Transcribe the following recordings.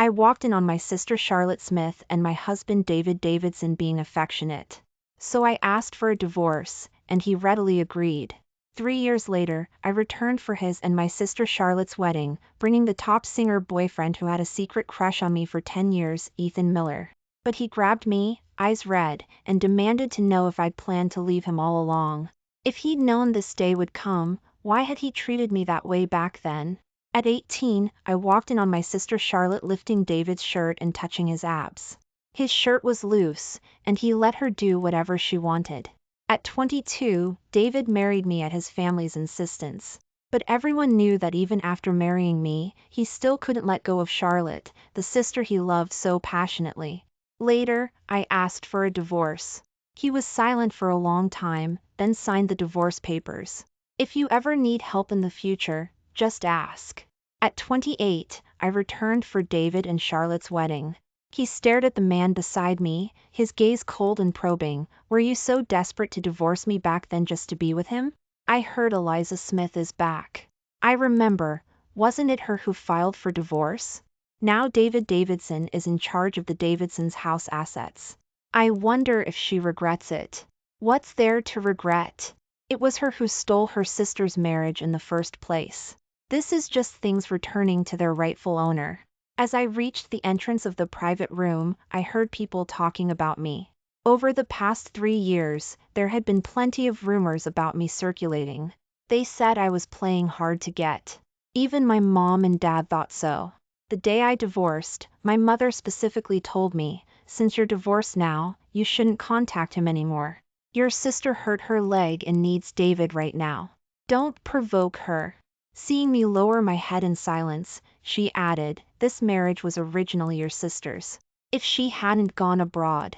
I walked in on my sister Charlotte Smith and my husband David Davidson being affectionate. So I asked for a divorce, and he readily agreed. 3 years later, I returned for his and my sister Charlotte's wedding, bringing the top singer boyfriend who had a secret crush on me for 10 years, Ethan Miller. But he grabbed me, eyes red, and demanded to know if I'd planned to leave him all along. If he'd known this day would come, why had he treated me that way back then? At 18, I walked in on my sister Charlotte lifting David's shirt and touching his abs. His shirt was loose, and he let her do whatever she wanted. At 22, David married me at his family's insistence. But everyone knew that even after marrying me, he still couldn't let go of Charlotte, the sister he loved so passionately. Later, I asked for a divorce. He was silent for a long time, then signed the divorce papers. If you ever need help in the future, just ask. At 28, I returned for David and Charlotte's wedding. He stared at the man beside me, his gaze cold and probing. Were you so desperate to divorce me back then just to be with him? I heard Eliza Smith is back. I remember, wasn't it her who filed for divorce? Now David Davidson is in charge of the Davidsons' house assets. I wonder if she regrets it. What's there to regret? It was her who stole her sister's marriage in the first place. This is just things returning to their rightful owner. As I reached the entrance of the private room, I heard people talking about me. Over the past 3 years, there had been plenty of rumors about me circulating. They said I was playing hard to get. Even my mom and dad thought so. The day I divorced, my mother specifically told me, since you're divorced now, you shouldn't contact him anymore. Your sister hurt her leg and needs David right now. Don't provoke her. Seeing me lower my head in silence, she added, this marriage was originally your sister's. If she hadn't gone abroad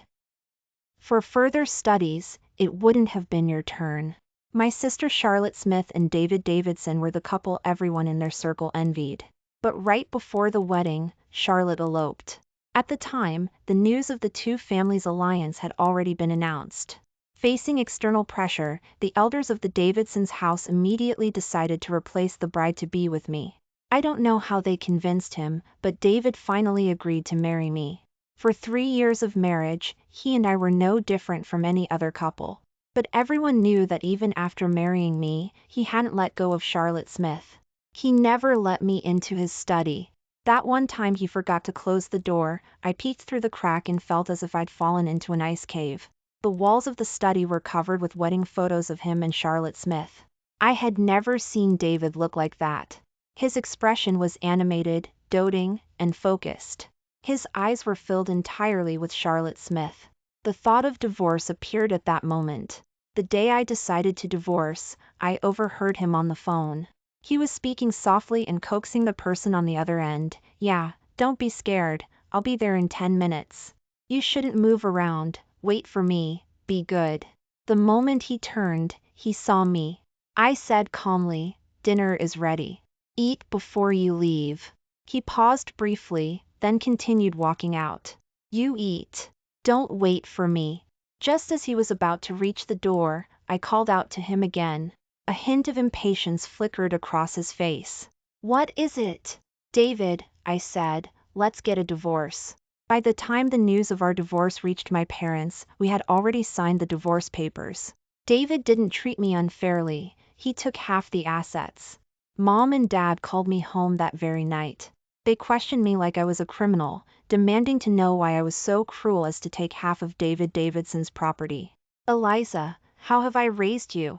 for further studies, it wouldn't have been your turn. My sister Charlotte Smith and David Davidson were the couple everyone in their circle envied. But right before the wedding, Charlotte eloped. At the time, the news of the two families' alliance had already been announced. Facing external pressure, the elders of the Davidsons' house immediately decided to replace the bride-to-be with me. I don't know how they convinced him, but David finally agreed to marry me. For 3 years of marriage, he and I were no different from any other couple. But everyone knew that even after marrying me, he hadn't let go of Charlotte Smith. He never let me into his study. That one time he forgot to close the door, I peeked through the crack and felt as if I'd fallen into an ice cave. The walls of the study were covered with wedding photos of him and Charlotte Smith. I had never seen David look like that. His expression was animated, doting, and focused. His eyes were filled entirely with Charlotte Smith. The thought of divorce appeared at that moment. The day I decided to divorce, I overheard him on the phone. He was speaking softly and coaxing the person on the other end. Yeah, don't be scared, I'll be there in 10 minutes. You shouldn't move around, wait for me, be good. The moment he turned, he saw me. I said calmly, dinner is ready. Eat before you leave. He paused briefly, then continued walking out. You eat. Don't wait for me. Just as he was about to reach the door, I called out to him again. A hint of impatience flickered across his face. What is it? David, I said, let's get a divorce. By the time the news of our divorce reached my parents, we had already signed the divorce papers. David didn't treat me unfairly, he took half the assets. Mom and Dad called me home that very night. They questioned me like I was a criminal, demanding to know why I was so cruel as to take half of David Davidson's property. Eliza, how have I raised you?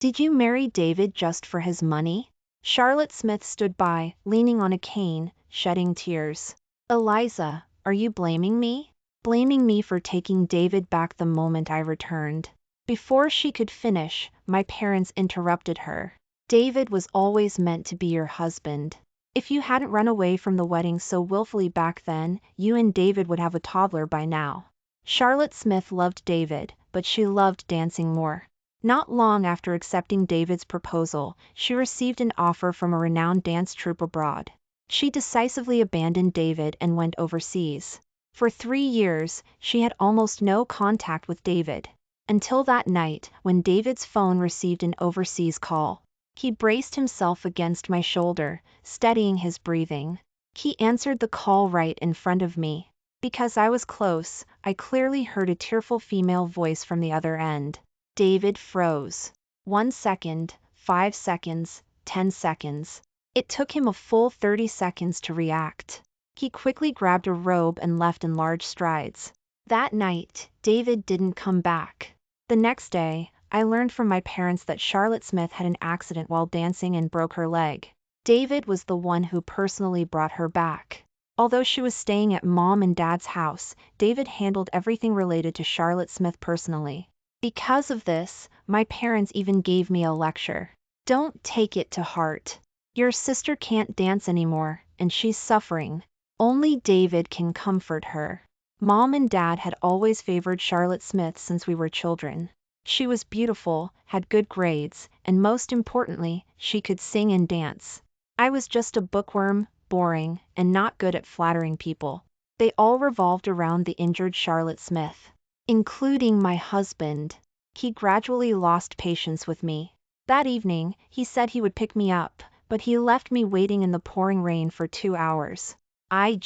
Did you marry David just for his money? Charlotte Smith stood by, leaning on a cane, shedding tears. Eliza, are you blaming me? Blaming me for taking David back the moment I returned. Before she could finish, my parents interrupted her. David was always meant to be your husband. If you hadn't run away from the wedding so willfully back then, you and David would have a toddler by now. Charlotte Smith loved David, but she loved dancing more. Not long after accepting David's proposal, she received an offer from a renowned dance troupe abroad. She decisively abandoned David and went overseas. For 3 years, she had almost no contact with David. Until that night, when David's phone received an overseas call. He braced himself against my shoulder, steadying his breathing. He answered the call right in front of me. Because I was close, I clearly heard a tearful female voice from the other end. David froze. 1 second, 5 seconds, 10 seconds. It took him a full 30 seconds to react. He quickly grabbed a robe and left in large strides. That night, David didn't come back. The next day, I learned from my parents that Charlotte Smith had an accident while dancing and broke her leg. David was the one who personally brought her back. Although she was staying at Mom and Dad's house, David handled everything related to Charlotte Smith personally. Because of this, my parents even gave me a lecture. Don't take it to heart. Your sister can't dance anymore, and she's suffering. Only David can comfort her. Mom and Dad had always favored Charlotte Smith since we were children. She was beautiful, had good grades, and most importantly, she could sing and dance. I was just a bookworm, boring, and not good at flattering people. They all revolved around the injured Charlotte Smith, including my husband. He gradually lost patience with me. That evening, he said he would pick me up, but he left me waiting in the pouring rain for 2 hours. I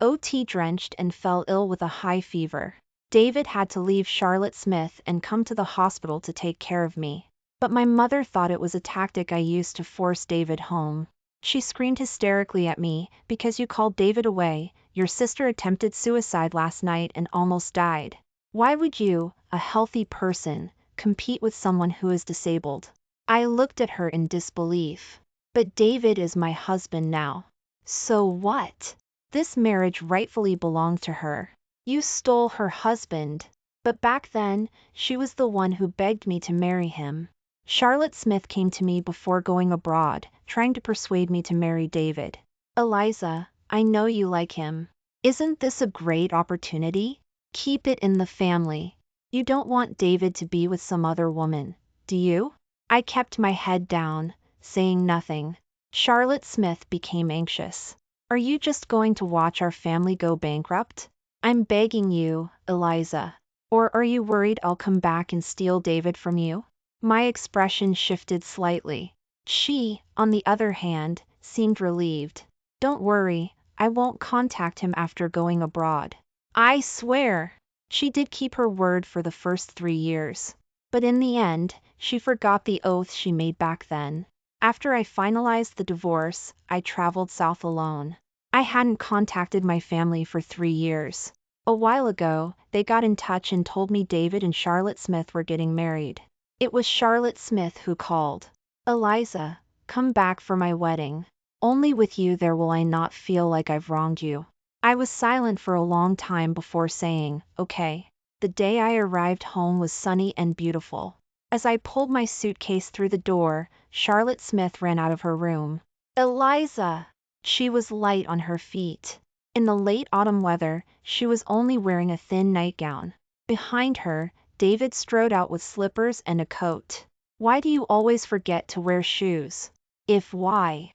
got drenched and fell ill with a high fever. David had to leave Charlotte Smith and come to the hospital to take care of me. But my mother thought it was a tactic I used to force David home. She screamed hysterically at me, "Because you called David away, your sister attempted suicide last night and almost died. Why would you, a healthy person, compete with someone who is disabled?" I looked at her in disbelief. But David is my husband now. So what? This marriage rightfully belonged to her. You stole her husband. But back then, she was the one who begged me to marry him. Charlotte Smith came to me before going abroad, trying to persuade me to marry David. "Eliza, I know you like him. Isn't this a great opportunity? Keep it in the family. You don't want David to be with some other woman, do you?" I kept my head down, saying nothing. Charlotte Smith became anxious. "Are you just going to watch our family go bankrupt? I'm begging you, Eliza. Or are you worried I'll come back and steal David from you?" My expression shifted slightly. She, on the other hand, seemed relieved. "Don't worry, I won't contact him after going abroad. I swear." She did keep her word for the first 3 years. But in the end, she forgot the oath she made back then. After I finalized the divorce, I traveled south alone. I hadn't contacted my family for 3 years. A while ago, they got in touch and told me David and Charlotte Smith were getting married. It was Charlotte Smith who called. "Eliza, come back for my wedding. Only with you there will I not feel like I've wronged you." I was silent for a long time before saying, "Okay." The day I arrived home was sunny and beautiful. As I pulled my suitcase through the door, Charlotte Smith ran out of her room. "Eliza!" She was light on her feet. In the late autumn weather, she was only wearing a thin nightgown. Behind her, David strode out with slippers and a coat. "Why do you always forget to wear shoes?" "If why?"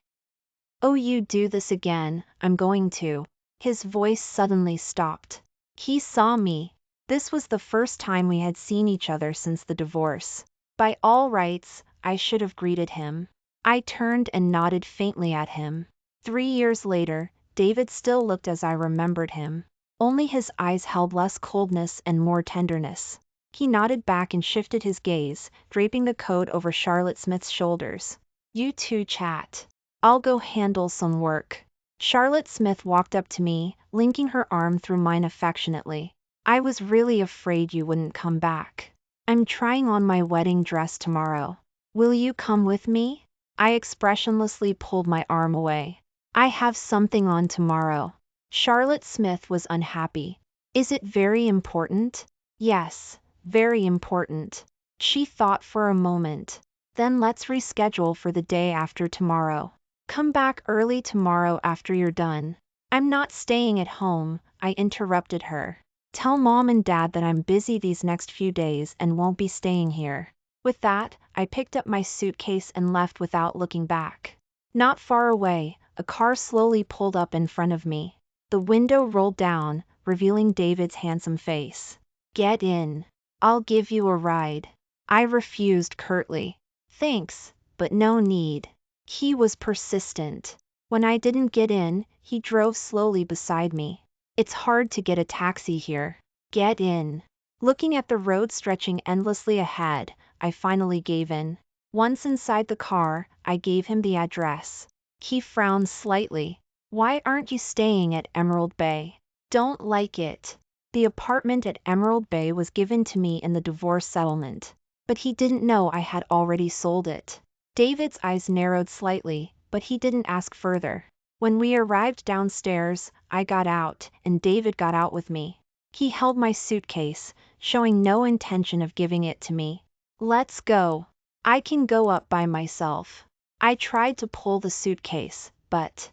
"Oh, you do this again, I'm going to." His voice suddenly stopped. He saw me. This was the first time we had seen each other since the divorce. By all rights, I should have greeted him. I turned and nodded faintly at him. 3 years later, David still looked as I remembered him. Only his eyes held less coldness and more tenderness. He nodded back and shifted his gaze, draping the coat over Charlotte Smith's shoulders. "You two chat. I'll go handle some work." Charlotte Smith walked up to me, linking her arm through mine affectionately. "I was really afraid you wouldn't come back. I'm trying on my wedding dress tomorrow. Will you come with me?" I expressionlessly pulled my arm away. "I have something on tomorrow." Charlotte Smith was unhappy. "Is it very important?" "Yes, very important." She thought for a moment. "Then let's reschedule for the day after tomorrow. Come back early tomorrow after you're done." "I'm not staying at home," I interrupted her. "Tell Mom and Dad that I'm busy these next few days and won't be staying here." With that, I picked up my suitcase and left without looking back. Not far away, a car slowly pulled up in front of me. The window rolled down, revealing David's handsome face. "Get in. I'll give you a ride." I refused curtly. "Thanks, but no need." He was persistent. When I didn't get in, he drove slowly beside me. It's hard to get a taxi here. Get in. Looking at the road stretching endlessly ahead, I finally gave in. Once inside the car, I gave him the address. He frowned slightly. Why aren't you staying at Emerald Bay? Don't like it. The apartment at Emerald Bay was given to me in the divorce settlement. But he didn't know I had already sold it. David's eyes narrowed slightly, but he didn't ask further. When we arrived downstairs, I got out, and David got out with me. He held my suitcase, showing no intention of giving it to me. Let's go. I can go up by myself. I tried to pull the suitcase, but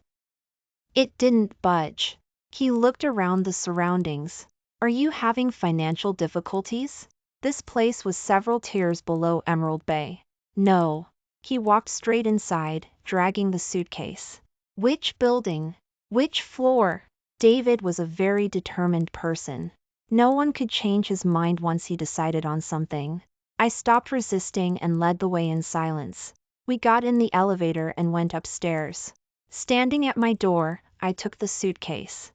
it didn't budge. He looked around the surroundings. Are you having financial difficulties? This place was several tiers below Emerald Bay. No. He walked straight inside, dragging the suitcase. Which building? Which floor? David was a very determined person. No one could change his mind once he decided on something. I stopped resisting and led the way in silence. We got in the elevator and went upstairs. Standing at my door, I took the suitcase.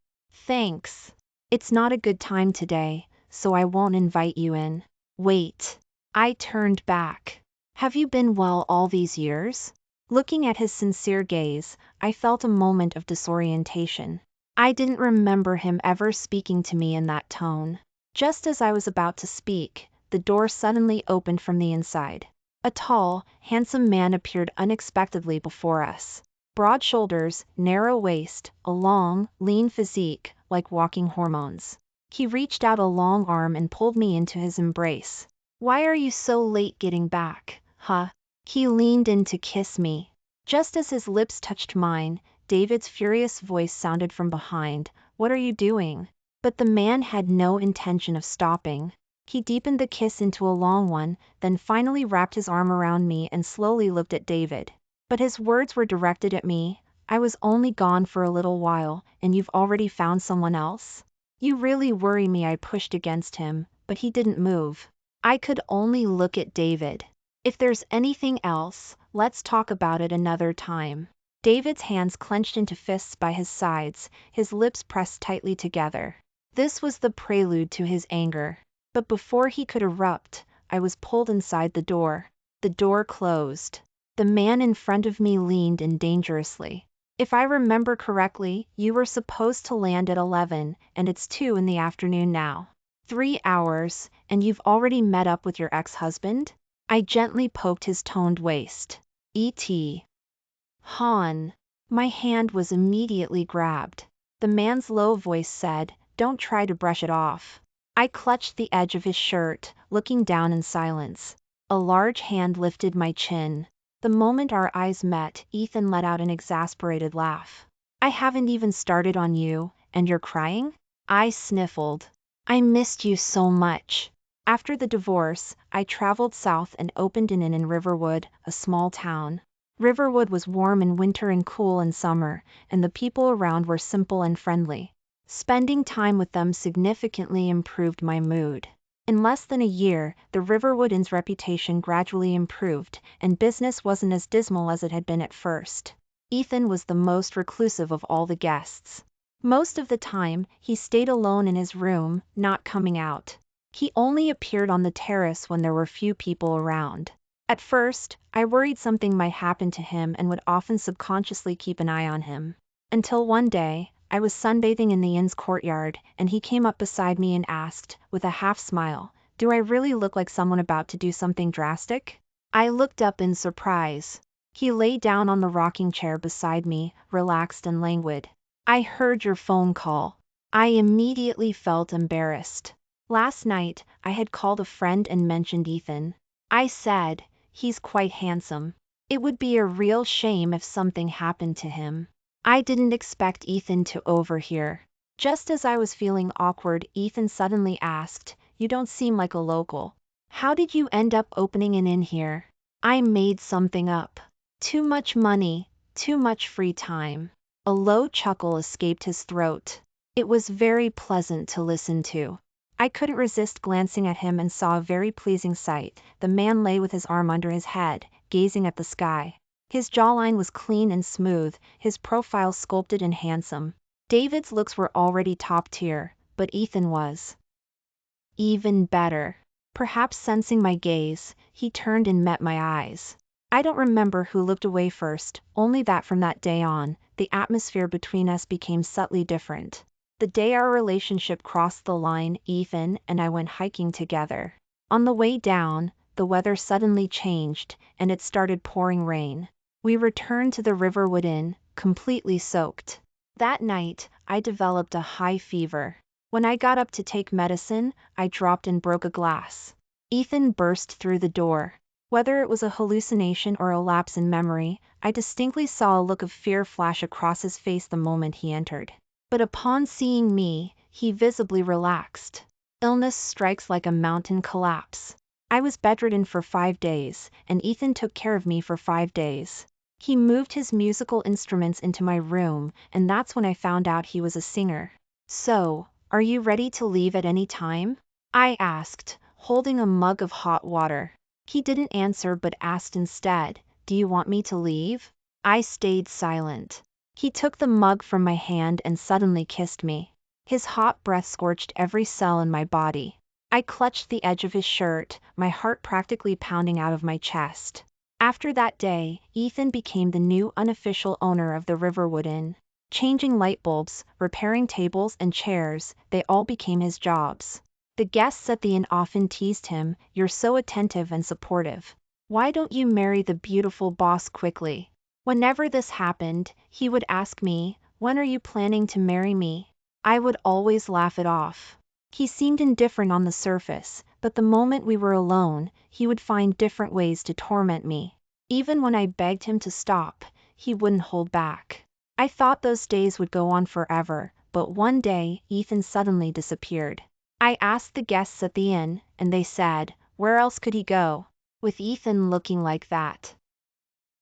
Thanks. It's not a good time today, so I won't invite you in. Wait. I turned back. Have you been well all these years? Looking at his sincere gaze, I felt a moment of disorientation. I didn't remember him ever speaking to me in that tone. Just as I was about to speak, the door suddenly opened from the inside. A tall, handsome man appeared unexpectedly before us. Broad shoulders, narrow waist, a long, lean physique, like walking hormones. He reached out a long arm and pulled me into his embrace. Why are you so late getting back, huh? He leaned in to kiss me. Just as his lips touched mine, David's furious voice sounded from behind. What are you doing? But the man had no intention of stopping. He deepened the kiss into a long one, then finally wrapped his arm around me and slowly looked at David. But his words were directed at me. I was only gone for a little while, and you've already found someone else? You really worry me. I pushed against him, but he didn't move. I could only look at David. If there's anything else, let's talk about it another time. David's hands clenched into fists by his sides, his lips pressed tightly together. This was the prelude to his anger. But before he could erupt, I was pulled inside the door. The door closed. The man in front of me leaned in dangerously. If I remember correctly, you were supposed to land at 11, and it's 2 in the afternoon now. 3 hours, and you've already met up with your ex-husband? I gently poked his toned waist. E.T. Han. My hand was immediately grabbed. The man's low voice said, "Don't try to brush it off." I clutched the edge of his shirt, looking down in silence. A large hand lifted my chin. The moment our eyes met, Ethan let out an exasperated laugh. I haven't even started on you, and you're crying? I sniffled. I missed you so much. After the divorce, I traveled south and opened an inn in Riverwood, a small town. Riverwood was warm in winter and cool in summer, and the people around were simple and friendly. Spending time with them significantly improved my mood. In less than a year, the Riverwood Inn's reputation gradually improved, and business wasn't as dismal as it had been at first. Ethan was the most reclusive of all the guests. Most of the time, he stayed alone in his room, not coming out. He only appeared on the terrace when there were few people around. At first, I worried something might happen to him and would often subconsciously keep an eye on him. Until one day, I was sunbathing in the inn's courtyard, and he came up beside me and asked, with a half smile, "Do I really look like someone about to do something drastic?" I looked up in surprise. He lay down on the rocking chair beside me, relaxed and languid. "I heard your phone call." I immediately felt embarrassed. Last night, I had called a friend and mentioned Ethan. I said, "He's quite handsome. It would be a real shame if something happened to him." I didn't expect Ethan to overhear. Just as I was feeling awkward, Ethan suddenly asked, "You don't seem like a local. How did you end up opening an inn here?" I made something up. Too much money, too much free time. A low chuckle escaped his throat. It was very pleasant to listen to. I couldn't resist glancing at him and saw a very pleasing sight. The man lay with his arm under his head, gazing at the sky. His jawline was clean and smooth, his profile sculpted and handsome. David's looks were already top tier, but Ethan was even better. Perhaps sensing my gaze, he turned and met my eyes. I don't remember who looked away first, only that from that day on, the atmosphere between us became subtly different. The day our relationship crossed the line, Ethan and I went hiking together. On the way down, the weather suddenly changed, and it started pouring rain. We returned to the Riverwood Inn, completely soaked. That night, I developed a high fever. When I got up to take medicine, I dropped and broke a glass. Ethan burst through the door. Whether it was a hallucination or a lapse in memory, I distinctly saw a look of fear flash across his face the moment he entered. But upon seeing me, he visibly relaxed. Illness strikes like a mountain collapse. I was bedridden for 5 days, and Ethan took care of me for 5 days. He moved his musical instruments into my room, and that's when I found out he was a singer. So, are you ready to leave at any time? I asked, holding a mug of hot water. He didn't answer but asked instead, do you want me to leave? I stayed silent. He took the mug from my hand and suddenly kissed me. His hot breath scorched every cell in my body. I clutched the edge of his shirt, my heart practically pounding out of my chest. After that day, Ethan became the new unofficial owner of the Riverwood Inn. Changing light bulbs, repairing tables and chairs, they all became his jobs. The guests at the inn often teased him, "You're so attentive and supportive. Why don't you marry the beautiful boss quickly?" Whenever this happened, he would ask me, "When are you planning to marry me?" I would always laugh it off. He seemed indifferent on the surface, but the moment we were alone, he would find different ways to torment me. Even when I begged him to stop, he wouldn't hold back. I thought those days would go on forever, but one day, Ethan suddenly disappeared. I asked the guests at the inn, and they said, where else could he go? With Ethan looking like that.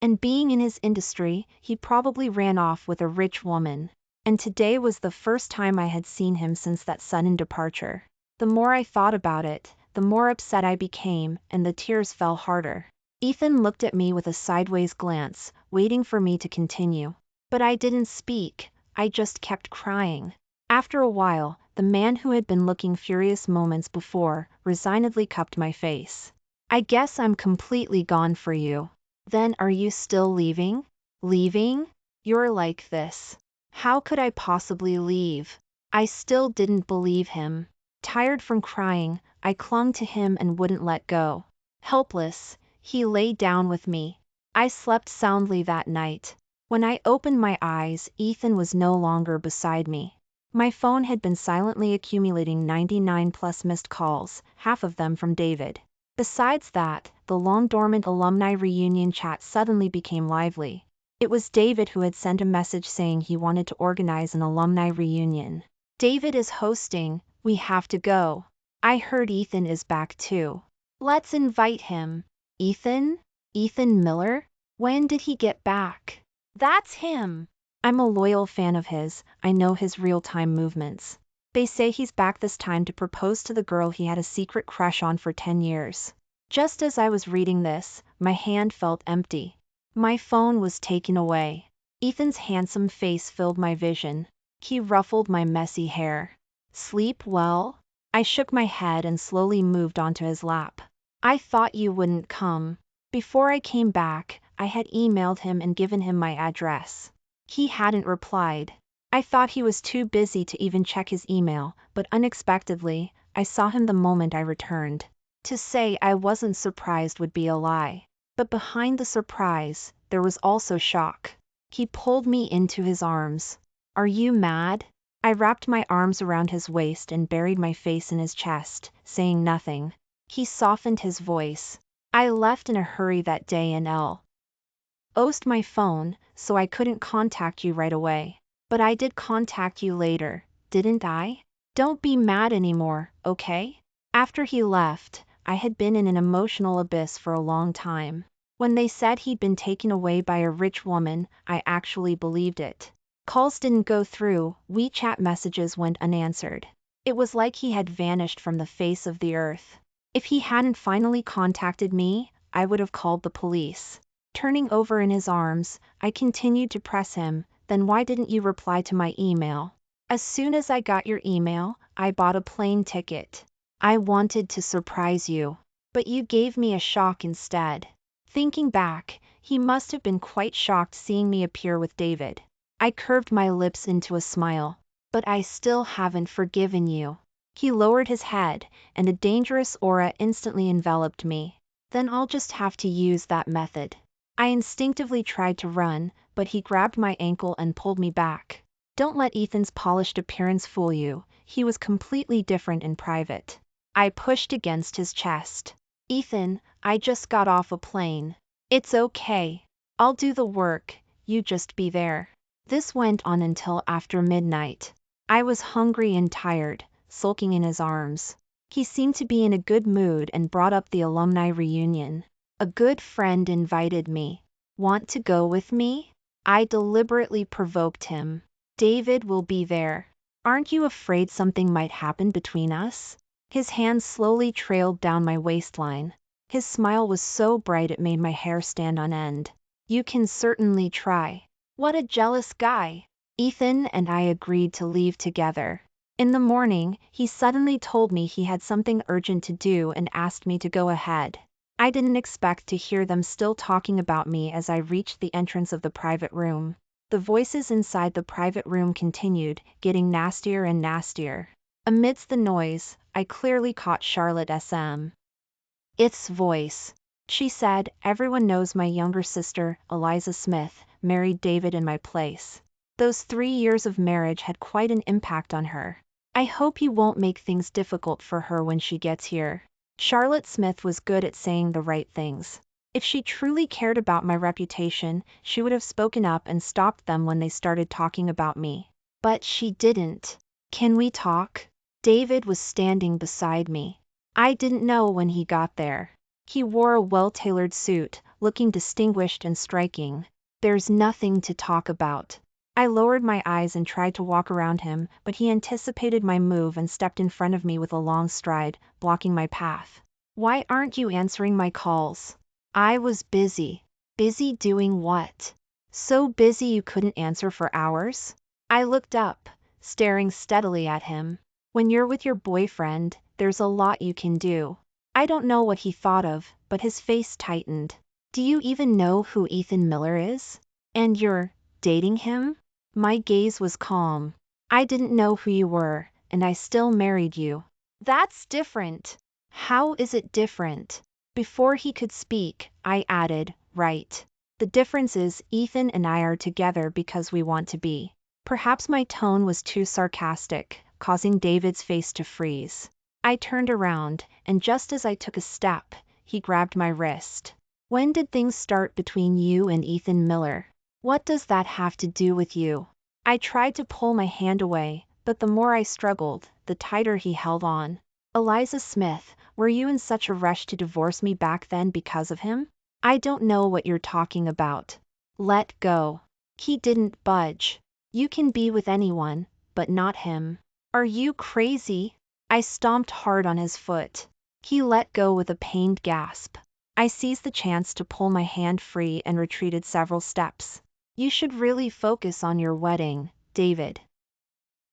And being in his industry, he probably ran off with a rich woman. And today was the first time I had seen him since that sudden departure. The more I thought about it, the more upset I became, and the tears fell harder. Ethan looked at me with a sideways glance, waiting for me to continue. But I didn't speak, I just kept crying. After a while, the man who had been looking furious moments before, resignedly cupped my face. "I guess I'm completely gone for you. Then are you still leaving? Leaving? You're like this. How could I possibly leave?" I still didn't believe him. Tired from crying, I clung to him and wouldn't let go. Helpless, he lay down with me. I slept soundly that night. When I opened my eyes, Ethan was no longer beside me. My phone had been silently accumulating 99 plus missed calls, half of them from David. Besides that, the long-dormant alumni reunion chat suddenly became lively. It was David who had sent a message saying he wanted to organize an alumni reunion. "David is hosting, we have to go. I heard Ethan is back too. Let's invite him." Ethan? Ethan Miller? When did he get back? That's him. I'm a loyal fan of his, I know his real-time movements. They say he's back this time to propose to the girl he had a secret crush on for 10 years. Just as I was reading this, my hand felt empty. My phone was taken away. Ethan's handsome face filled my vision. He ruffled my messy hair. "Sleep well?" I shook my head and slowly moved onto his lap. "I thought you wouldn't come." Before I came back, I had emailed him and given him my address. He hadn't replied. I thought he was too busy to even check his email, but unexpectedly, I saw him the moment I returned. To say I wasn't surprised would be a lie. But behind the surprise, there was also shock. He pulled me into his arms. "Are you mad?" I wrapped my arms around his waist and buried my face in his chest, saying nothing. He softened his voice. "I left in a hurry that day and lost my phone, so I couldn't contact you right away. But I did contact you later, didn't I? Don't be mad anymore, okay?" After he left, I had been in an emotional abyss for a long time. When they said he'd been taken away by a rich woman, I actually believed it. Calls didn't go through, WeChat messages went unanswered. It was like he had vanished from the face of the earth. If he hadn't finally contacted me, I would have called the police. Turning over in his arms, I continued to press him. Then why didn't you reply to my email? As soon as I got your email, I bought a plane ticket. I wanted to surprise you. But you gave me a shock instead. Thinking back, he must have been quite shocked seeing me appear with David. I curved my lips into a smile. But I still haven't forgiven you. He lowered his head, and a dangerous aura instantly enveloped me. Then I'll just have to use that method. I instinctively tried to run, but he grabbed my ankle and pulled me back. Don't let Ethan's polished appearance fool you. He was completely different in private. I pushed against his chest. Ethan, I just got off a plane. It's okay. I'll do the work, you just be there. This went on until after midnight. I was hungry and tired, sulking in his arms. He seemed to be in a good mood and brought up the alumni reunion. A good friend invited me. Want to go with me? I deliberately provoked him. David will be there. Aren't you afraid something might happen between us? His hand slowly trailed down my waistline. His smile was so bright it made my hair stand on end. You can certainly try. What a jealous guy. Ethan and I agreed to leave together. In the morning, he suddenly told me he had something urgent to do and asked me to go ahead. I didn't expect to hear them still talking about me as I reached the entrance of the private room. The voices inside the private room continued, getting nastier and nastier. Amidst the noise, I clearly caught Charlotte Smith's voice. She said, "Everyone knows my younger sister, Eliza Smith, married David in my place. Those 3 years of marriage had quite an impact on her. I hope you won't make things difficult for her when she gets here." Charlotte Smith was good at saying the right things. If she truly cared about my reputation, she would have spoken up and stopped them when they started talking about me. But she didn't. Can we talk? David was standing beside me. I didn't know when he got there. He wore a well-tailored suit, looking distinguished and striking. There's nothing to talk about. I lowered my eyes and tried to walk around him, but he anticipated my move and stepped in front of me with a long stride, blocking my path. Why aren't you answering my calls? I was busy. Busy doing what? So busy you couldn't answer for hours? I looked up, staring steadily at him. When you're with your boyfriend, there's a lot you can do. I don't know what he thought of, but his face tightened. Do you even know who Ethan Miller is? And you're dating him? My gaze was calm. I didn't know who you were, and I still married you. That's different. How is it different? Before he could speak, I added, right. The difference is Ethan and I are together because we want to be. Perhaps my tone was too sarcastic, causing David's face to freeze. I turned around, and just as I took a step, he grabbed my wrist. When did things start between you and Ethan Miller? What does that have to do with you? I tried to pull my hand away, but the more I struggled, the tighter he held on. Eliza Smith, were you in such a rush to divorce me back then because of him? I don't know what you're talking about. Let go. He didn't budge. You can be with anyone, but not him. Are you crazy? I stomped hard on his foot. He let go with a pained gasp. I seized the chance to pull my hand free and retreated several steps. You should really focus on your wedding, David.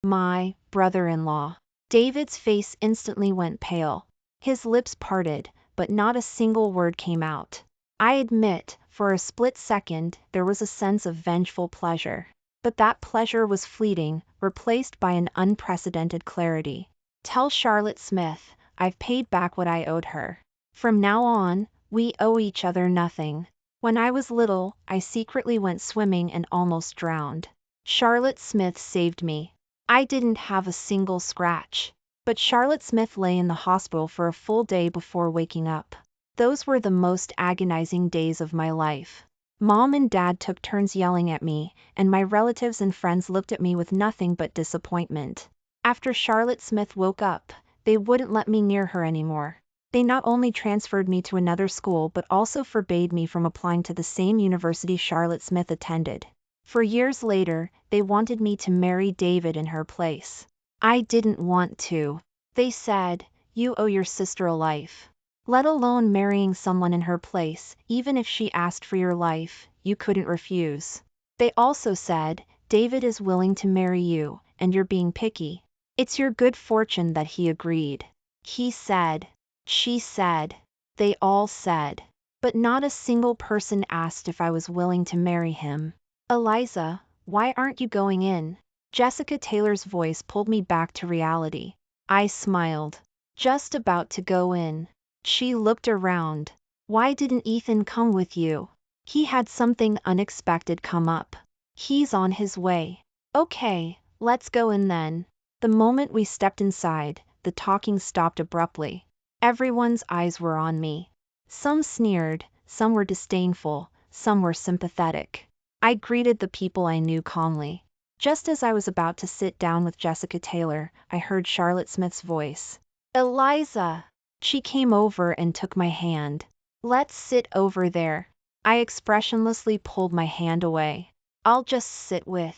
My brother-in-law. David's face instantly went pale. His lips parted, but not a single word came out. I admit, for a split second, there was a sense of vengeful pleasure. But that pleasure was fleeting, replaced by an unprecedented clarity. Tell Charlotte Smith, I've paid back what I owed her. From now on, we owe each other nothing. When I was little, I secretly went swimming and almost drowned. Charlotte Smith saved me. I didn't have a single scratch. But Charlotte Smith lay in the hospital for a full day before waking up. Those were the most agonizing days of my life. Mom and Dad took turns yelling at me, and my relatives and friends looked at me with nothing but disappointment. After Charlotte Smith woke up, they wouldn't let me near her anymore. They not only transferred me to another school but also forbade me from applying to the same university Charlotte Smith attended. For years later, they wanted me to marry David in her place. I didn't want to. They said, you owe your sister a life. let alone marrying someone in her place. Even if she asked for your life, you couldn't refuse. They also said, David is willing to marry you, and you're being picky. It's your good fortune that he agreed. He said. She said. They all said. But not a single person asked if I was willing to marry him. Eliza, why aren't you going in? Jessica Taylor's voice pulled me back to reality. I smiled. Just about to go in. She looked around. Why didn't Ethan come with you? He had something unexpected come up. He's on his way. Okay, let's go in then. The moment we stepped inside, the talking stopped abruptly. Everyone's eyes were on me. Some sneered, some were disdainful, some were sympathetic. I greeted the people I knew calmly. Just as I was about to sit down with Jessica Taylor, I heard Charlotte Smith's voice. Eliza! She came over and took my hand. Let's sit over there. I expressionlessly pulled my hand away. I'll just sit with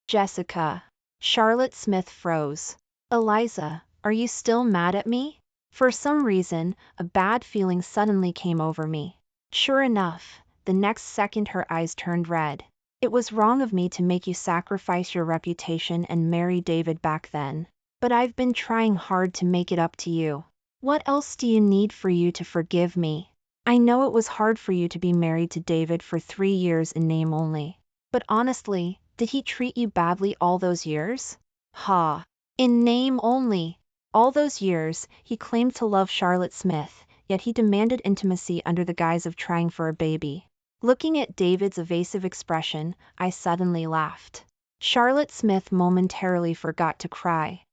Jessica. Charlotte Smith froze. Eliza, are you still mad at me? For some reason, a bad feeling suddenly came over me. Sure enough, the next second her eyes turned red. It was wrong of me to make you sacrifice your reputation and marry David back then. But I've been trying hard to make it up to you. What else do you need for you to forgive me? I know it was hard for you to be married to David for 3 years in name only. But honestly, did he treat you badly all those years? Ha! In name only. All those years, he claimed to love Charlotte Smith, yet he demanded intimacy under the guise of trying for a baby. Looking at David's evasive expression, I suddenly laughed. Charlotte Smith momentarily forgot to cry.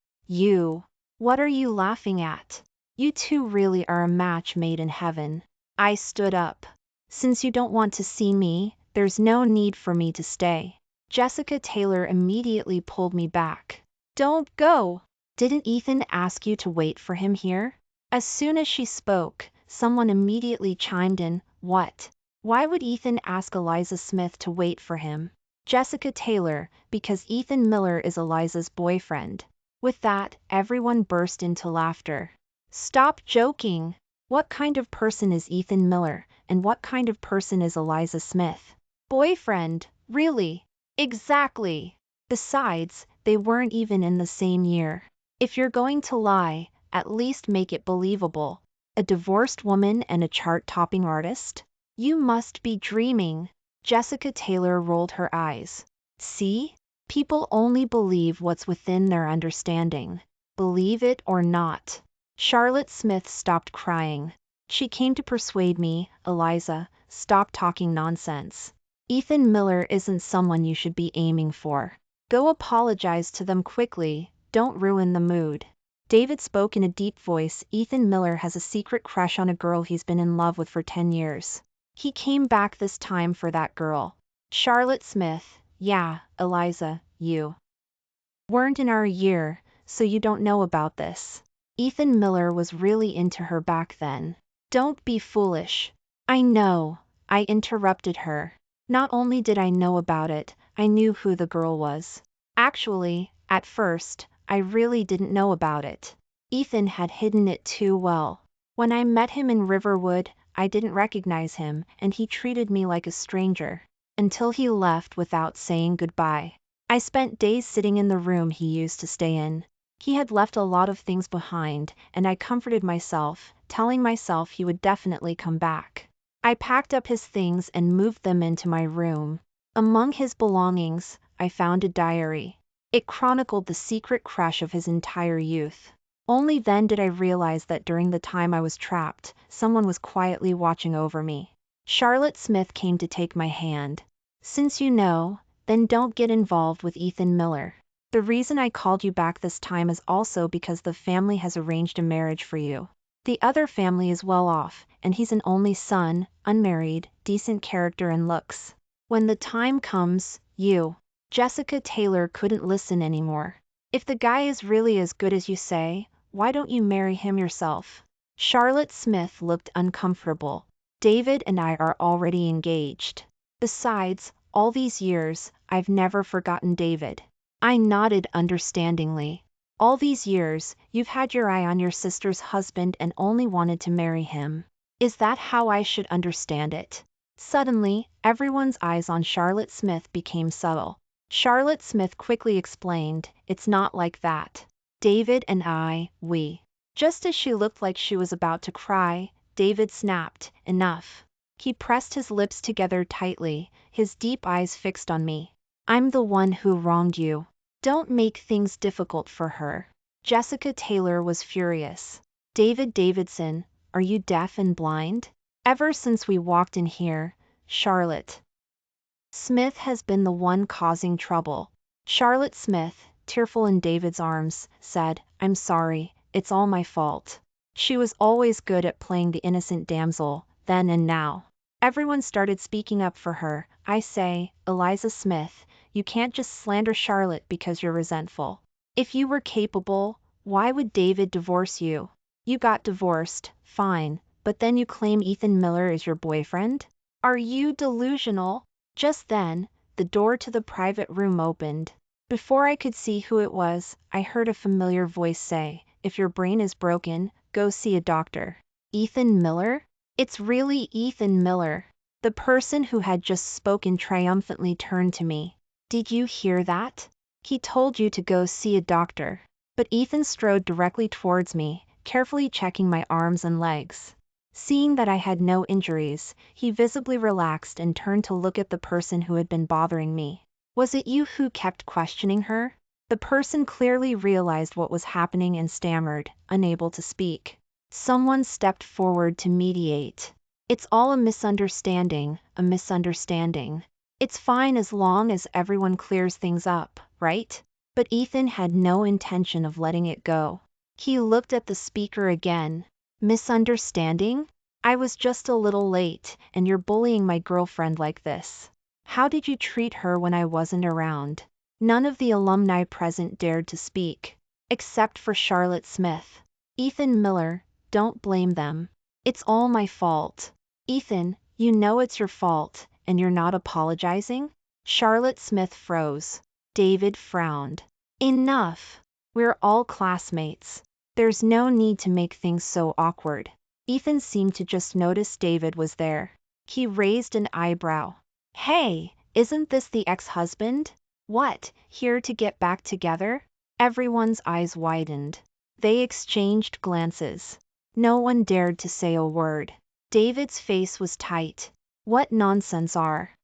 What are you laughing at? You two really are a match made in heaven. I stood up. Since you don't want to see me, there's no need for me to stay. Jessica Taylor immediately pulled me back. Don't go. Didn't Ethan ask you to wait for him here? As soon as she spoke, someone immediately chimed in, what? Why would Ethan ask Eliza Smith to wait for him? Jessica Taylor, because Ethan Miller is Eliza's boyfriend. With that, everyone burst into laughter. Stop joking. What kind of person is Ethan Miller, and what kind of person is Eliza Smith? Boyfriend, really? Exactly. Besides, they weren't even in the same year. If you're going to lie, at least make it believable. A divorced woman and a chart-topping artist? You must be dreaming. Jessica Taylor rolled her eyes. See? People only believe what's within their understanding. Believe it or not. Charlotte Smith stopped crying. She came to persuade me, Eliza, stop talking nonsense. Ethan Miller isn't someone you should be aiming for. Go apologize to them quickly, don't ruin the mood. David spoke in a deep voice. Ethan Miller has a secret crush on a girl he's been in love with for 10 years. He came back this time for that girl. Charlotte Smith, yeah, Eliza, you weren't in our year, so you don't know about this. Ethan Miller was really into her back then. Don't be foolish. I know, I interrupted her. Not only did I know about it, I knew who the girl was. Actually, at first, I really didn't know about it. Ethan had hidden it too well. When I met him in Riverwood, I didn't recognize him, and he treated me like a stranger. Until he left without saying goodbye. I spent days sitting in the room he used to stay in. He had left a lot of things behind, and I comforted myself, telling myself he would definitely come back. I packed up his things and moved them into my room. Among his belongings, I found a diary. It chronicled the secret crush of his entire youth. Only then did I realize that during the time I was trapped, someone was quietly watching over me. Charlotte Smith came to take my hand. Since you know, then don't get involved with Ethan Miller. The reason I called you back this time is also because the family has arranged a marriage for you. The other family is well off, and he's an only son, unmarried, decent character and looks. When the time comes, Jessica Taylor couldn't listen anymore. If the guy is really as good as you say, why don't you marry him yourself? Charlotte Smith looked uncomfortable. David and I are already engaged. Besides, all these years, I've never forgotten David. I nodded understandingly. All these years, you've had your eye on your sister's husband and only wanted to marry him. Is that how I should understand it? Suddenly, everyone's eyes on Charlotte Smith became subtle. Charlotte Smith quickly explained, "It's not like that. David and we." Just as she looked like she was about to cry, David snapped, "Enough." He pressed his lips together tightly, his deep eyes fixed on me. "I'm the one who wronged you. Don't make things difficult for her." Jessica Taylor was furious. "David Davidson, are you deaf and blind? Ever since we walked in here, Charlotte Smith has been the one causing trouble." Charlotte Smith, tearful in David's arms, said, "I'm sorry, it's all my fault. She was always good at playing the innocent damsel, then and now." Everyone started speaking up for her. "I say, Eliza Smith, you can't just slander Charlotte because you're resentful. If you were capable, why would David divorce you? You got divorced, fine, but then you claim Ethan Miller is your boyfriend? Are you delusional?" Just then, the door to the private room opened. Before I could see who it was, I heard a familiar voice say, "If your brain is broken, go see a doctor." Ethan Miller? It's really Ethan Miller. The person who had just spoken triumphantly turned to me. "Did you hear that? He told you to go see a doctor." But Ethan strode directly towards me, carefully checking my arms and legs. Seeing that I had no injuries, he visibly relaxed and turned to look at the person who had been bothering me. "Was it you who kept questioning her?" The person clearly realized what was happening and stammered, unable to speak. Someone stepped forward to mediate. "It's all a misunderstanding, a misunderstanding. It's fine as long as everyone clears things up, right?" But Ethan had no intention of letting it go. He looked at the speaker again. "Misunderstanding? I was just a little late, and you're bullying my girlfriend like this. How did you treat her when I wasn't around?" None of the alumni present dared to speak, except for Charlotte Smith. "Ethan Miller, don't blame them. It's all my fault." "Ethan, you know it's your fault, and you're not apologizing?" Charlotte Smith froze. David frowned. "Enough. We're all classmates. There's no need to make things so awkward." Ethan seemed to just notice David was there. He raised an eyebrow. "Hey, isn't this the ex-husband? What, here to get back together?" Everyone's eyes widened. They exchanged glances. No one dared to say a word. David's face was tight. "What nonsense are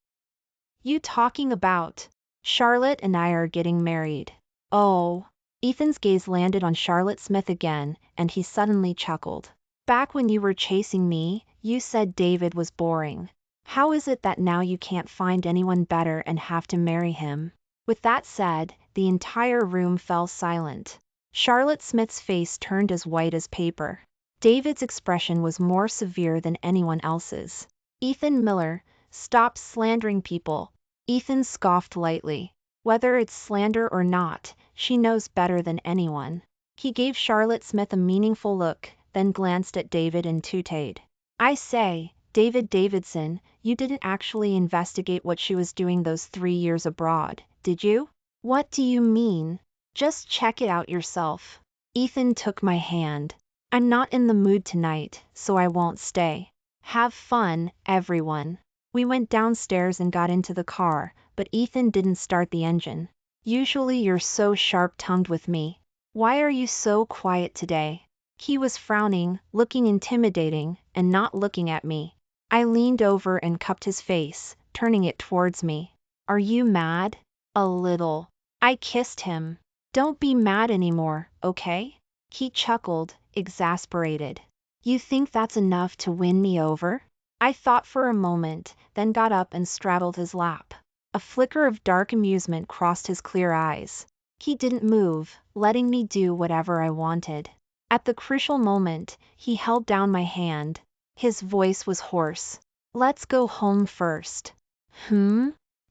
you talking about? Charlotte and I are getting married." "Oh." Ethan's gaze landed on Charlotte Smith again, and he suddenly chuckled. "Back when you were chasing me, you said David was boring. How is it that now you can't find anyone better and have to marry him?" With that said, the entire room fell silent. Charlotte Smith's face turned as white as paper. David's expression was more severe than anyone else's. "Ethan Miller, stop slandering people." Ethan scoffed lightly. "Whether it's slander or not, she knows better than anyone." He gave Charlotte Smith a meaningful look, then glanced at David and tooted. "I say, David Davidson, you didn't actually investigate what she was doing those 3 years abroad, did you?" "What do you mean?" "Just check it out yourself." Ethan took my hand. "I'm not in the mood tonight, so I won't stay. Have fun, everyone." We went downstairs and got into the car, but Ethan didn't start the engine. "Usually you're so sharp-tongued with me. Why are you so quiet today?" He was frowning, looking intimidating, and not looking at me. I leaned over and cupped his face, turning it towards me. "Are you mad?" "A little." I kissed him. "Don't be mad anymore, okay?" He chuckled, exasperated. "You think that's enough to win me over?" I thought for a moment, then got up and straddled his lap. A flicker of dark amusement crossed his clear eyes. He didn't move, letting me do whatever I wanted. At the crucial moment, he held down my hand. His voice was hoarse. "Let's go home first."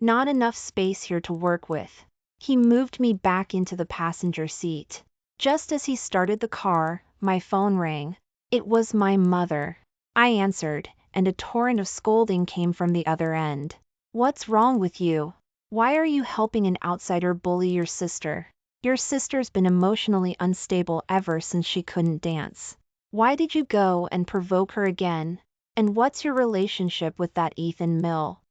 Not enough space here to work with." He moved me back into the passenger seat. Just as he started the car, my phone rang. It was my mother. I answered, and a torrent of scolding came from the other end. "What's wrong with you? Why are you helping an outsider bully your sister?" Your sister's been emotionally unstable ever since she couldn't dance. Why did you go and provoke her again? And what's your relationship with that Ethan Mill?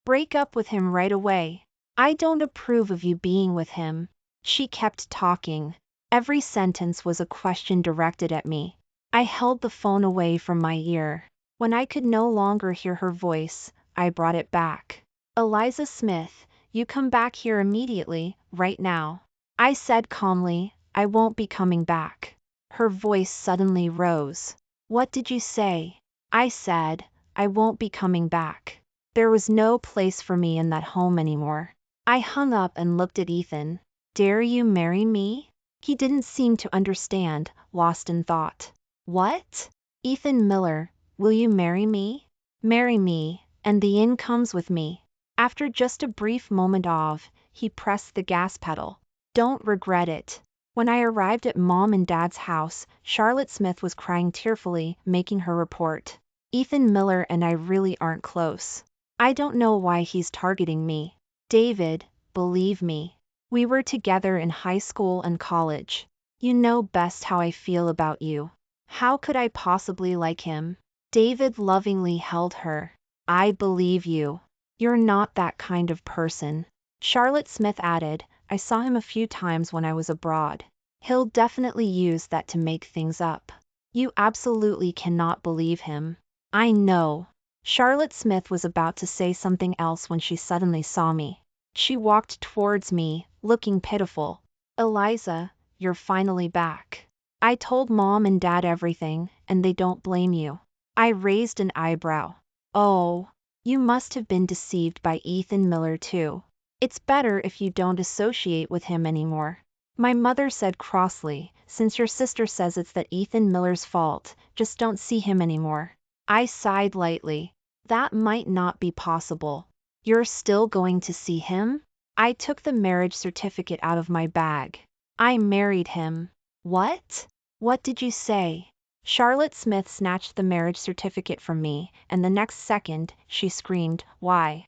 Break up with him right away. I don't approve of you being with him. She kept talking. Every sentence was a question directed at me. I held the phone away from my ear. When I could no longer hear her voice, I brought it back. Eliza Smith, you come back here immediately, right now. I said calmly, I won't be coming back. Her voice suddenly rose. What did you say? I said, I won't be coming back. There was no place for me in that home anymore. I hung up and looked at Ethan. Dare you marry me? He didn't seem to understand, lost in thought. What? Ethan Miller, will you marry me? Marry me, and the inn comes with me. After just a brief moment he pressed the gas pedal. Don't regret it. When I arrived at Mom and Dad's house, Charlotte Smith was crying tearfully, making her report. Ethan Miller and I really aren't close. I don't know why he's targeting me. David, believe me. We were together in high school and college. You know best how I feel about you. How could I possibly like him? David lovingly held her. I believe you. You're not that kind of person. Charlotte Smith added, I saw him a few times when I was abroad. He'll definitely use that to make things up. You absolutely cannot believe him. I know. Charlotte Smith was about to say something else when she suddenly saw me. She walked towards me, looking pitiful. Eliza, you're finally back. I told Mom and Dad everything, and they don't blame you. I raised an eyebrow. Oh, you must have been deceived by Ethan Miller too. It's better if you don't associate with him anymore. My mother said crossly, since your sister says it's that Ethan Miller's fault, just don't see him anymore. I sighed lightly. That might not be possible. You're still going to see him? I took the marriage certificate out of my bag. I married him. What? What did you say? Charlotte Smith snatched the marriage certificate from me, and the next second, she screamed, Why?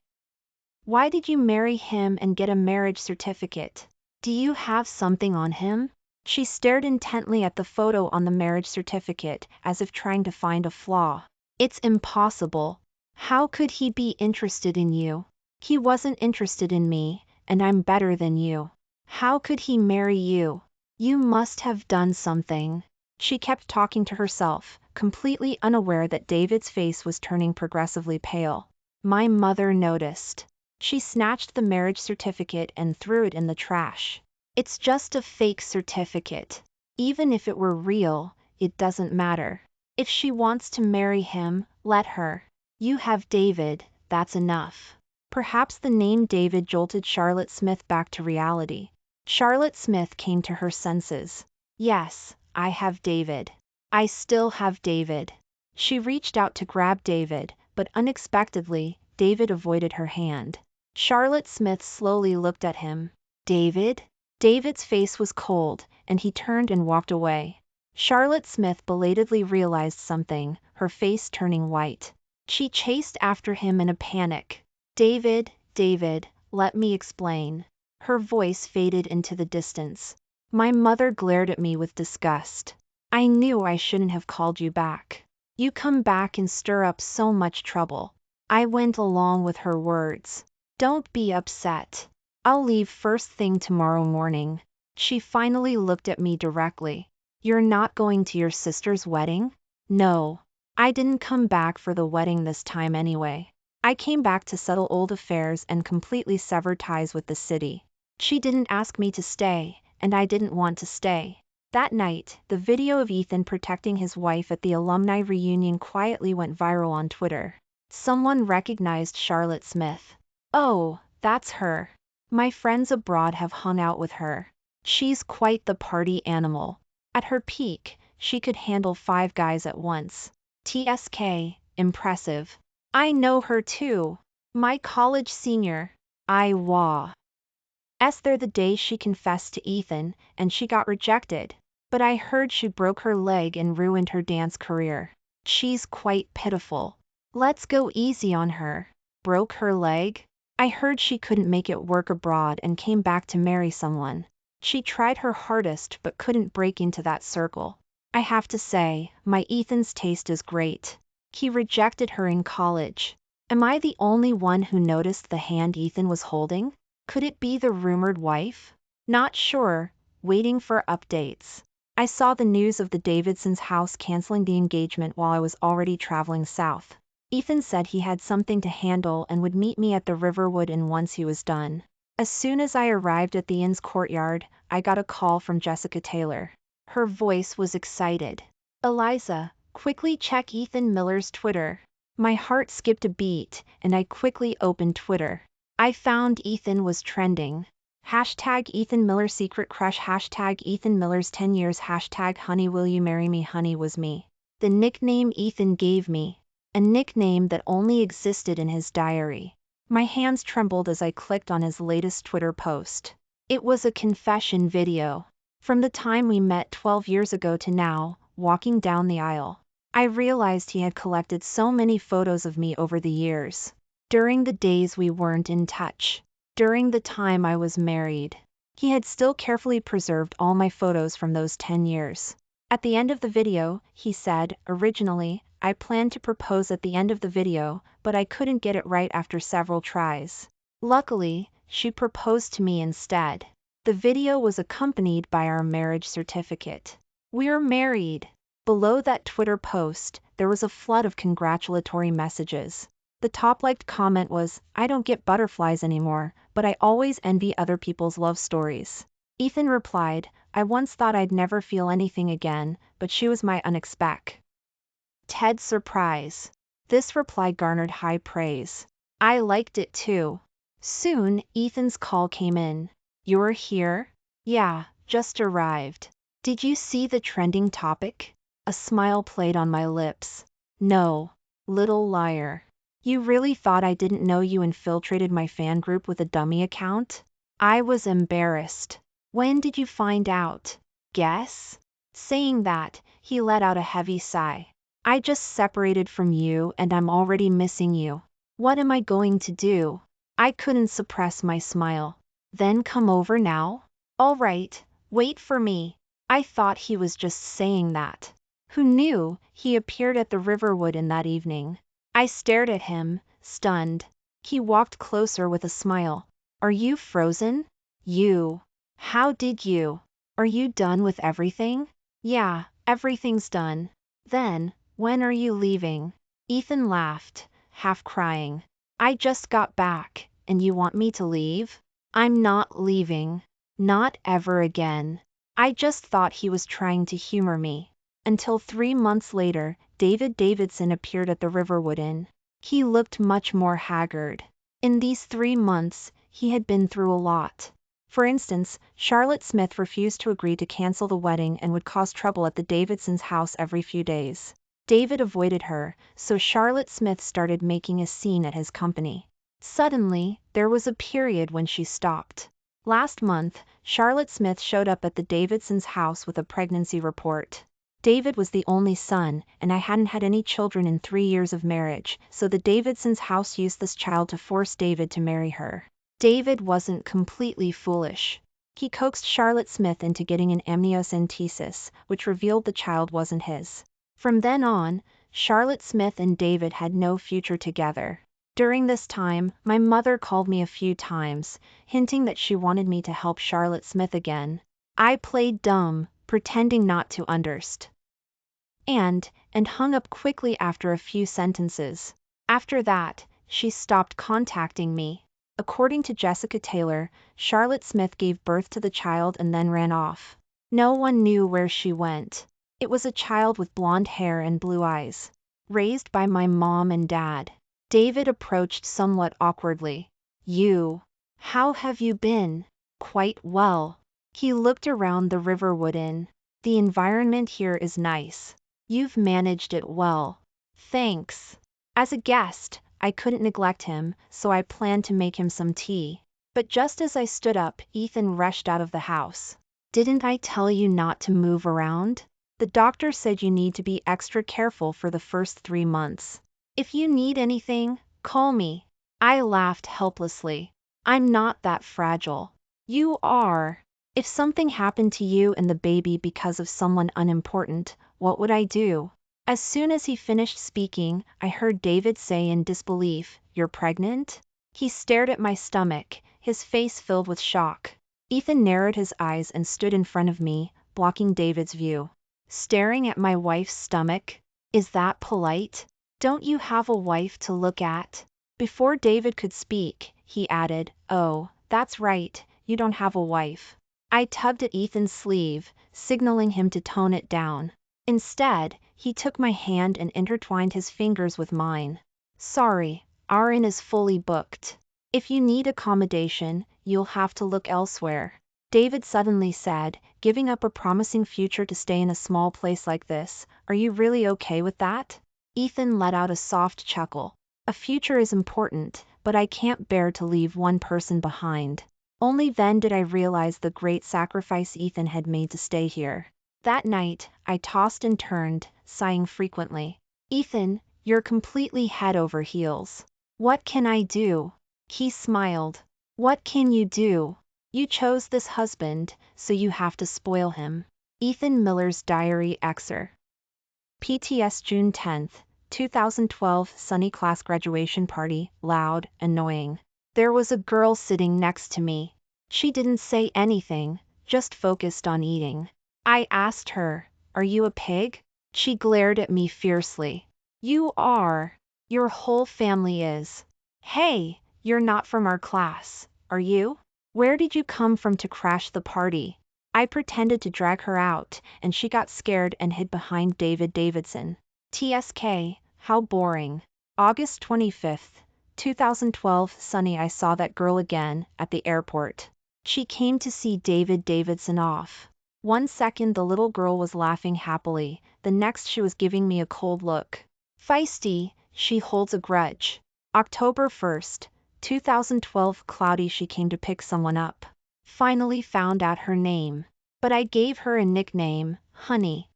Why did you marry him and get a marriage certificate? Do you have something on him? She stared intently at the photo on the marriage certificate, as if trying to find a flaw. It's impossible. How could he be interested in you? He wasn't interested in me, and I'm better than you. How could he marry you? You must have done something. She kept talking to herself, completely unaware that David's face was turning progressively pale. My mother noticed. She snatched the marriage certificate and threw it in the trash. It's just a fake certificate. Even if it were real, it doesn't matter. If she wants to marry him, let her. You have David, that's enough. Perhaps the name David jolted Charlotte Smith back to reality. Charlotte Smith came to her senses. Yes, I have David. I still have David. She reached out to grab David, but unexpectedly, David avoided her hand. Charlotte Smith slowly looked at him. David? David's face was cold, and he turned and walked away. Charlotte Smith belatedly realized something, her face turning white. She chased after him in a panic. David, David, let me explain. Her voice faded into the distance. My mother glared at me with disgust. I knew I shouldn't have called you back. You come back and stir up so much trouble. I went along with her words. Don't be upset. I'll leave first thing tomorrow morning. She finally looked at me directly. You're not going to your sister's wedding? No. I didn't come back for the wedding this time anyway. I came back to settle old affairs and completely sever ties with the city. She didn't ask me to stay, and I didn't want to stay. That night, the video of Ethan protecting his wife at the alumni reunion quietly went viral on Twitter. Someone recognized Charlotte Smith. Oh, that's her. My friends abroad have hung out with her. She's quite the party animal. At her peak, she could handle 5 guys at once. TSK, impressive. I know her too. My college senior. I was there the day she confessed to Ethan, and she got rejected. But I heard she broke her leg and ruined her dance career. She's quite pitiful. Let's go easy on her. Broke her leg? I heard she couldn't make it work abroad and came back to marry someone. She tried her hardest but couldn't break into that circle. I have to say, my Ethan's taste is great. He rejected her in college. Am I the only one who noticed the hand Ethan was holding? Could it be the rumored wife? Not sure, waiting for updates. I saw the news of the Davidsons' house canceling the engagement while I was already traveling south. Ethan said he had something to handle and would meet me at the Riverwood Inn once he was done. As soon as I arrived at the inn's courtyard, I got a call from Jessica Taylor. Her voice was excited. "Eliza, quickly check Ethan Miller's Twitter." My heart skipped a beat, and I quickly opened Twitter. I found Ethan was trending. Hashtag Ethan Miller secret crush, hashtag Ethan Miller's 10 years, hashtag honey will you marry me, honey was me. The nickname Ethan gave me. A nickname that only existed in his diary. My hands trembled as I clicked on his latest Twitter post. It was a confession video. From the time we met 12 years ago to now, walking down the aisle. I realized he had collected so many photos of me over the years. During the days we weren't in touch. During the time I was married. He had still carefully preserved all my photos from those 10 years. At the end of the video, he said, originally, I planned to propose at the end of the video, but I couldn't get it right after several tries. Luckily, she proposed to me instead. The video was accompanied by our marriage certificate. We're married. Below that Twitter post, there was a flood of congratulatory messages. The top liked comment was, "I don't get butterflies anymore, but I always envy other people's love stories." Ethan replied, "I once thought I'd never feel anything again, but she was my unexpected surprise." This reply garnered high praise. I liked it too. Soon, Ethan's call came in. "You're here?" "Yeah, just arrived." "Did you see the trending topic?" A smile played on my lips. "No. Little liar. You really thought I didn't know you infiltrated my fan group with a dummy account?" I was embarrassed. "When did you find out?" "Guess?" Saying that, he let out a heavy sigh. "I just separated from you and I'm already missing you. What am I going to do?" I couldn't suppress my smile. "Then come over now?" "All right, wait for me." I thought he was just saying that. Who knew, he appeared at the Riverwood Inn that evening. I stared at him, stunned. He walked closer with a smile. "Are you frozen?" "You. How did you? Are you done with everything?" "Yeah, everything's done." "Then, when are you leaving?" Ethan laughed, half crying. "I just got back, and you want me to leave?" "I'm not leaving. Not ever again." I just thought he was trying to humor me. Until 3 months later, David Davidson appeared at the Riverwood Inn. He looked much more haggard. In these 3 months, he had been through a lot. For instance, Charlotte Smith refused to agree to cancel the wedding and would cause trouble at the Davidsons' house every few days. David avoided her, so Charlotte Smith started making a scene at his company. Suddenly, there was a period when she stopped. Last month, Charlotte Smith showed up at the Davidsons' house with a pregnancy report. David was the only son, and I hadn't had any children in 3 years of marriage, so the Davidsons' house used this child to force David to marry her. David wasn't completely foolish. He coaxed Charlotte Smith into getting an amniocentesis, which revealed the child wasn't his. From then on, Charlotte Smith and David had no future together. During this time, my mother called me a few times, hinting that she wanted me to help Charlotte Smith again. I played dumb, pretending not to understand. And hung up quickly after a few sentences. After that, she stopped contacting me. According to Jessica Taylor, Charlotte Smith gave birth to the child and then ran off. No one knew where she went. It was a child with blonde hair and blue eyes. Raised by my mom and dad. David approached somewhat awkwardly. How have you been?" "Quite well." He looked around the Riverwood Inn. "The environment here is nice. You've managed it well." "Thanks." As a guest, I couldn't neglect him, so I planned to make him some tea. But just as I stood up, Ethan rushed out of the house. "Didn't I tell you not to move around? The doctor said you need to be extra careful for the first 3 months. If you need anything, call me." I laughed helplessly. I'm not that fragile. You are. If something happened to you and the baby because of someone unimportant, what would I do? As soon as he finished speaking, I heard David say in disbelief, "You're pregnant?" He stared at my stomach, his face filled with shock. Ethan narrowed his eyes and stood in front of me, blocking David's view. Staring at my wife's stomach? Is that polite? Don't you have a wife to look at? Before David could speak, he added, "Oh, that's right, you don't have a wife." I tugged at Ethan's sleeve, signaling him to tone it down. Instead, he took my hand and intertwined his fingers with mine. "Sorry, our inn is fully booked. If you need accommodation, you'll have to look elsewhere," David suddenly said, giving up a promising future to stay in a small place like this. "Are you really okay with that?" Ethan let out a soft chuckle. "A future is important, but I can't bear to leave one person behind." Only then did I realize the great sacrifice Ethan had made to stay here. That night, I tossed and turned, sighing frequently. "Ethan, you're completely head over heels. What can I do?" He smiled. "What can you do? You chose this husband, so you have to spoil him." Ethan Miller's diary excerpt. PTS June 10, 2012 Sunny class graduation party, loud, annoying. There was a girl sitting next to me. She didn't say anything, just focused on eating. I asked her, "Are you a pig?" She glared at me fiercely. "You are. Your whole family is. Hey, you're not from our class, are you? Where did you come from to crash the party?" I pretended to drag her out, and she got scared and hid behind David Davidson. TSK, how boring. August 25, 2012 Sunny. I saw that girl again, at the airport. She came to see David Davidson off. One second the little girl was laughing happily, the next she was giving me a cold look. Feisty, she holds a grudge. October 1st, 2012 Cloudy. She came to pick someone up. Finally found out her name. But I gave her a nickname, Honey.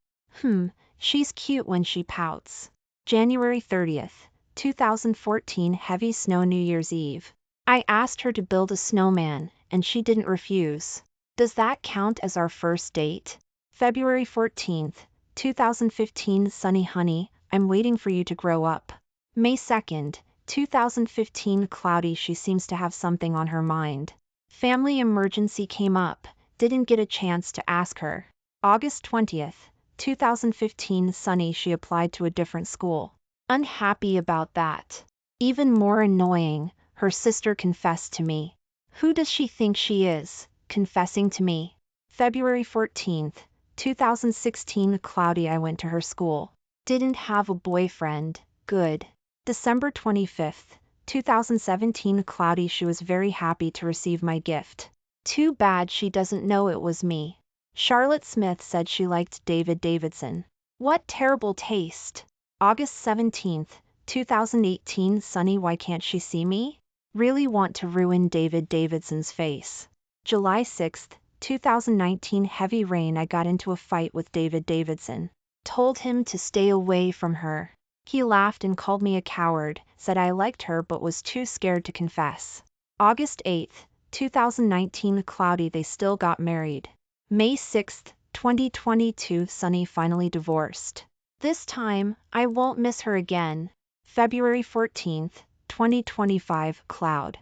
She's cute when she pouts. January 30th, 2014 Heavy snow. New Year's Eve. I asked her to build a snowman, and she didn't refuse. Does that count as our first date? February 14th, 2015 Sunny. Honey, I'm waiting for you to grow up. May 2nd, 2015 Cloudy. She seems to have something on her mind. Family emergency came up, didn't get a chance to ask her. August 20th, 2015 Sunny. She applied to a different school. Unhappy about that. Even more annoying, her sister confessed to me. Who does she think she is, confessing to me? February 14th, 2016 Cloudy. I went to her school. Didn't have a boyfriend, good. December 25th, 2017 Cloudy. She was very happy to receive my gift. Too bad she doesn't know it was me. Charlotte Smith said she liked David Davidson. What terrible taste. August 17th, 2018 Sunny. Why can't she see me? Really want to ruin David Davidson's face. July 6th, 2019 Heavy rain. I got into a fight with David Davidson. Told him to stay away from her. He laughed and called me a coward, said I liked her but was too scared to confess. August 8th, 2019 Cloudy. They still got married. May 6th, 2022 Sunny. Finally divorced. This time, I won't miss her again. February 14th, 2025 Cloud.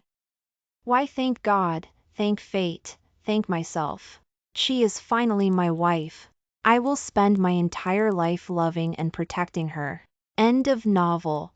Why thank God, thank fate, thank myself. She is finally my wife. I will spend my entire life loving and protecting her. End of novel.